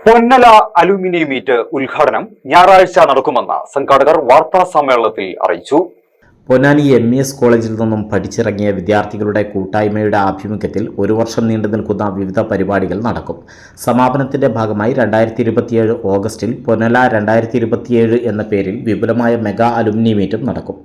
Ponnala aluminium meet ഉദ്ഘാടനം ഞായറാഴ്ച നടക്കുമെന്ന് സംഘാടകർ വാർത്താ സമ്മേളനത്തിൽ അറിയിച്ചു. പൊന്നാനി MES കോളേജിൽ നിന്നും പഠിച്ചിറങ്ങിയ വിദ്യാർത്ഥികളുടെ കൂട്ടായ്മയുടെ ആഭിമുഖ്യത്തിൽ ഒരു വർഷം നീണ്ടു നിൽക്കുന്ന വിവിധ പരിപാടികൾ നടക്കും. സമാപനത്തിന്റെ ഭാഗമായി 2027 ഓഗസ്റ്റിൽ പൊന്നല 2027 എന്ന പേരിൽ വിപുലമായ മെഗാ അലുമിനിയം മീറ്റും നടക്കും.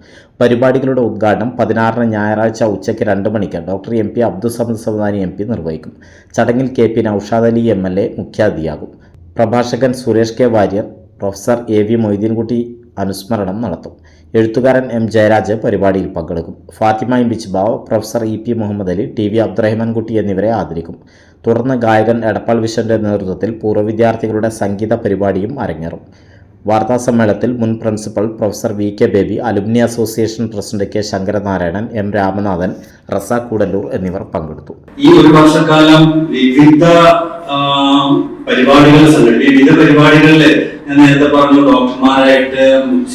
പരിപാടികളുടെ ഉദ്ഘാടനം 16 ഞായറാഴ്ച ഉച്ചയ്ക്ക് 2 മണിക്ക് doctor MP Abdussamad Samadani MP നിർവഹിക്കും. ചടങ്ങിൽ KP നൌഷാദ് അലി MLA മുഖ്യാതിഥിയാകും. പ്രഭാഷകൻ Suresh K Warrier, professor AV Moideenkutty അനുസ്മരണം നടത്തും. എഴുത്തുകാരൻ M ജയരാജ് പരിപാടിയിൽ പങ്കെടുക്കും. Fathima Bichbav, professor EP Muhammad Ali, TV Abdurahmankutty എന്നിവരെ ആദരിക്കും. തുടർന്ന് ഗായകൻ എടപ്പാൾ വിശ്വന്റെ നേതൃത്വത്തിൽ പൂർവ്വ വിദ്യാർത്ഥികളുടെ സംഗീത പരിപാടിയും അരങ്ങേറും. വാർത്താ സമ്മേളനത്തിൽ മുൻ principal professor VK Baby, alumni association president K Sankaranarayanan, M Ramanathan, Razak Koodallur എന്നിവർ പങ്കെടുത്തു. ഈ ഒരു വർഷക്കാലം വിവിധ പരിപാടികൾ വിവിധ പരിപാടികളിൽ ഞാൻ നേരത്തെ പറഞ്ഞു, ഡോക്ടർമാരായിട്ട്,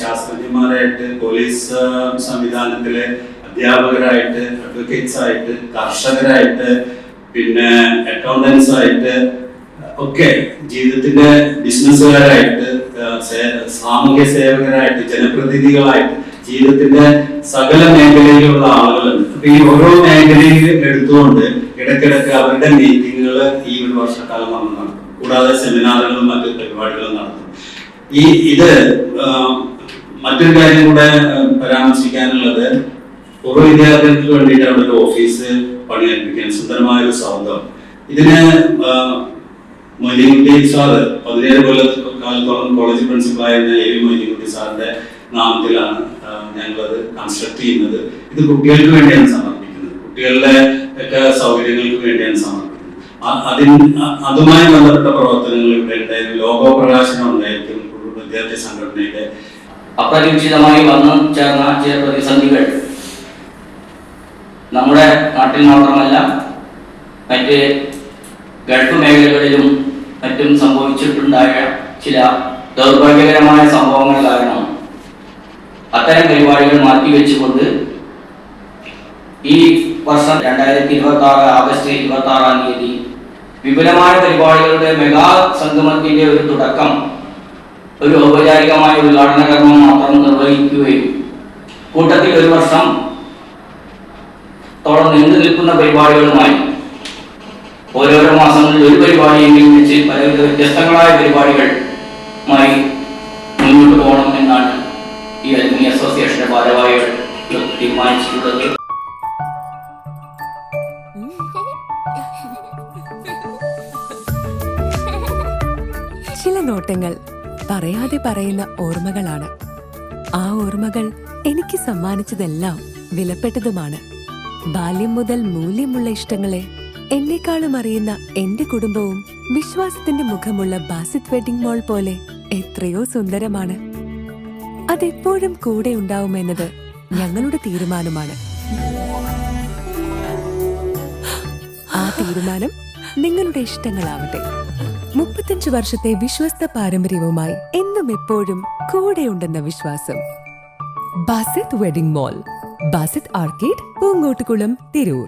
ശാസ്ത്രജ്ഞന്മാരായിട്ട്, പോലീസ് സംവിധാനത്തിലെ അധ്യാപകരായിട്ട്, അഡ്വക്കേറ്റ്സ് ആയിട്ട്, കർഷകരായിട്ട്, പിന്നെ അക്കൗണ്ടൻസ് ആയിട്ട് ഒക്കെ, ജീവിതത്തിന്റെ ബിസിനസ്സുകാരായിട്ട്, സാമൂഹ്യ സേവകരായിട്ട്, ജനപ്രതിനിധികളായിട്ട്, ജീവിതത്തിന്റെ സകല മേഖലയിലുള്ള ആളുകളുണ്ട്. അപ്പൊ ഈ ഓരോ മേഖലയിൽ എടുത്തുകൊണ്ട് ഇടയ്ക്കിടയ്ക്ക് അവരുടെ മീറ്റിങ്ങുകൾ ഈ ഒരു വർഷക്കാലം നടത്തും. കൂടാതെ സെമിനാറുകളും മറ്റു പരിപാടികളും നടത്തും. ഇത് മറ്റൊരു കാര്യം കൂടെ പരാമർശിക്കാനുള്ളത്, പൂർവ്വ വിദ്യാർത്ഥികൾക്ക് വേണ്ടിയിട്ട് അവിടെ ഒരു ഓഫീസ് പണിയെടുപ്പിക്കാൻ സുന്ദരമായ ഒരു സൗധം. ഇതിന് മൊയ്തീൻകുട്ടി സാറ് 17 കൊല്ലക്കാലത്തോളം കോളേജ് പ്രിൻസിപ്പളായിരുന്ന AV മൊയ്തീൻകുട്ടി സാറിന്റെ നാമത്തിലാണ് ഞങ്ങളത് കൺസ്ട്രക്ട് ചെയ്യുന്നത്. ഇത് കുട്ടികൾക്ക് വേണ്ടിയാണ് സമർപ്പിക്കുന്നത്, കുട്ടികളുടെ ഒക്കെ സൗകര്യങ്ങൾക്ക് വേണ്ടിയാണ് സമർപ്പിക്കുന്നത്. അതുമായി ബന്ധപ്പെട്ട പ്രവർത്തനങ്ങൾ ഇവിടെ ഉണ്ടായിരുന്നു. ലോഗോ പ്രകാശനം ഉണ്ടായിരിക്കും വിദ്യാർത്ഥി സംഘടനയുടെ. അപ്രതീക്ഷിതമായി വന്നു ചേർന്ന ചില പ്രതിസന്ധികൾ നമ്മുടെ നാട്ടിൽ മാത്രമല്ല മറ്റ് ഗൾഫ് മേഖലകളിലും മറ്റും സംഭവിച്ചിട്ടുണ്ടായ ചില ദൗർഭാഗ്യകരമായ സംഭവങ്ങൾ കാരണം അത്തരം പരിപാടികൾ മാറ്റിവെച്ചുകൊണ്ട് ഈ വർഷം 2026 ആഗസ്റ്റ് 26-ാം തീയതി വിപുലമായ പരിപാടികളുടെ മെഗാ സംഗമത്തിന്റെ ഒരു തുടക്കം, ഒരു ഔപചാരികമായ ഉദ്ഘാടന കർമ്മം മാത്രം നിർവഹിക്കുകയും കൂട്ടത്തിൽ ഒരു വർഷം തോളം നീണ്ടു നിൽക്കുന്ന പരിപാടികളുമായി ഓരോരോ മാസങ്ങളിൽ ഒരു പരിപാടിയെങ്കിലും വെച്ച് പലവിധ വ്യത്യസ്തങ്ങളായ പരിപാടികളുമായി മുന്നോട്ട് പോകണം എന്നാണ് ഈ അലുമിനി അസോസിയേഷന്റെ ഭാരവാഹികൾ തീരുമാനിച്ചിട്ടുള്ളത്. ചില നോട്ടങ്ങൾ പറയാതെ പറയുന്ന ഓർമ്മകളാണ്. ആ ഓർമ്മകൾ എനിക്ക് സമ്മാനിച്ചതെല്ലാം വിലപ്പെട്ടതുമാണ്. ബാല്യം മുതൽ മൂല്യമുള്ള ഇഷ്ടങ്ങളെ എന്നെക്കാളും അറിയുന്ന എന്റെ കുടുംബവും വിശ്വാസത്തിന്റെ മുഖമുള്ള ബാസിത് വെഡിംഗ് മോൾ പോലെ എത്രയോ സുന്ദരമാണ്. അതെപ്പോഴും കൂടെ ഉണ്ടാവുമെന്നത് ഞങ്ങളുടെ തീരുമാനമാണ്. ആ തീരുമാനം നിങ്ങളുടെ ഇഷ്ടങ്ങളാവട്ടെ. 35 വർഷത്തെ വിശ്വസ്ത പാരമ്പര്യവുമായി എന്നും എപ്പോഴും കൂടെയുണ്ടെന്ന വിശ്വാസം. Basith wedding mall, Basith arcade, Poonkottukulam, Tirur.